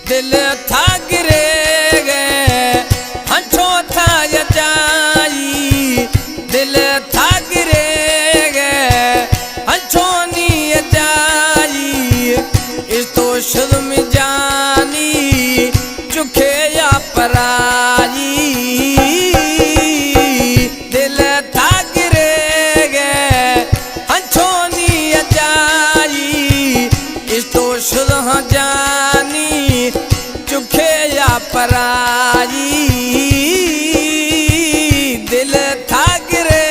दिल था गिरे गए हंसो था यजाई दिल था गिरे गए हंसो नी यजाई इस तो शुद्ध में जानी चुखे या पराई दिल था गिरे गए हंसो नी यजाई इस तो शुद्ध जानी चुखे या पराई दिल था गिरे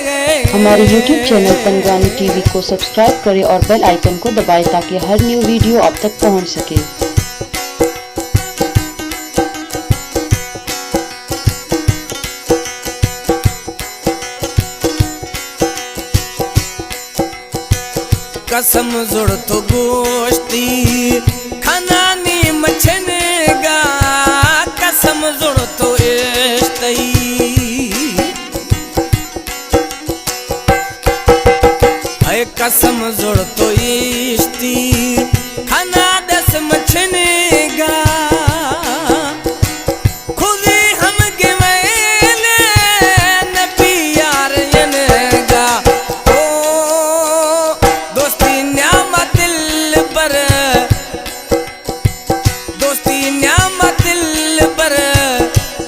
गए। हमारे YouTube चैनल पंगरानी टीवी को सब्सक्राइब करें और बेल आइकन को दबाएं ताकि हर न्यू वीडियो आप तक पहुंच सके। कसम जुड़ तो गोश्ती खानानी मछनेगा कसम जुड़ तो इश्तई अय कसम जुड़ तो इश्ती खाना दस मछनेगा खुदी हम गिवेले नबी यार यनेगा दोस्ती न्यामत दिल पर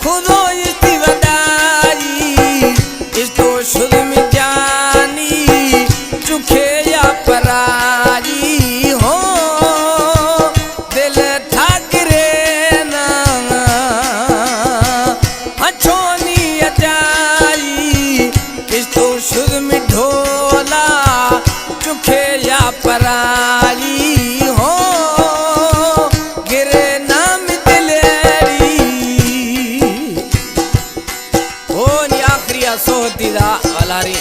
खुदो इसकी वदाई इस तो शुद्ध में जानी चुखे या पराई हो दिल था गिरे ना हंसो नी यजाई इस तो शुद्ध में ढोला चुखे या पराई हो गिरे नाम दिलेरी हो नी आखिरी सोहती दा वालारी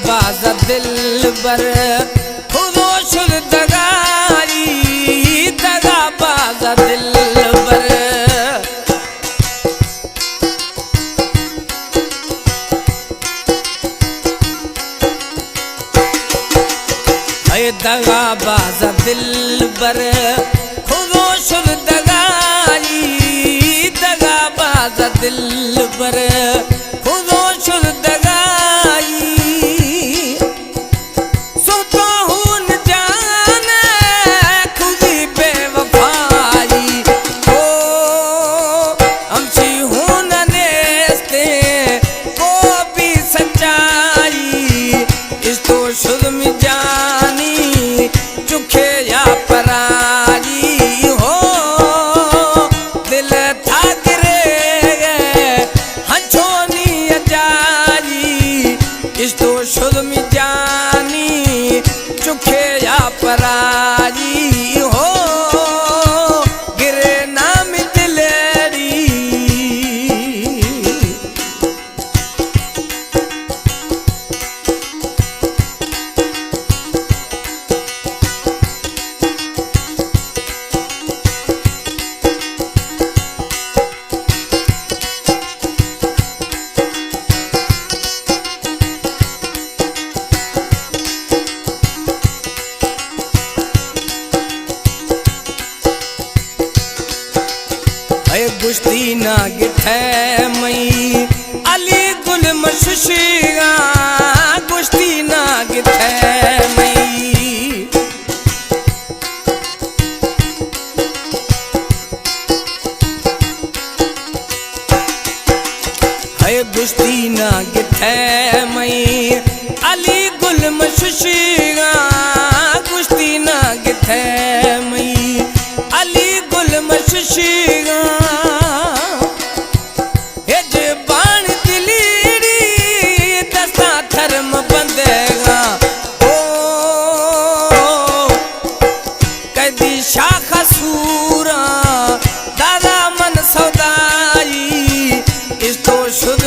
बाजा दिल बर खुदो शुद्ध दगारी दगा बाजा दिल बर अय दगा बाजा दिल बर खुदो शुद्ध दगारी दगा बाजा दिल बर खुदो शुद्ध दगाई शुद्ध में जानी चुखे या पराई हो दिल था गिरे गए हंसो नी यजाई इस तो शुद्ध में जानी चुखे या पराई हो गिरे नाम दिलेरी गुश्ती ना गिठे मई अली गुल मशुशिगा गुश्ती ना गिठे मई है गुश्ती ना गिठे मई अली गुल मशुशिगा गुश्ती ना गिठे मई अली गुल मशुशिगा शाखा सूरा दादा मन सौदाई इस तो शुद्ध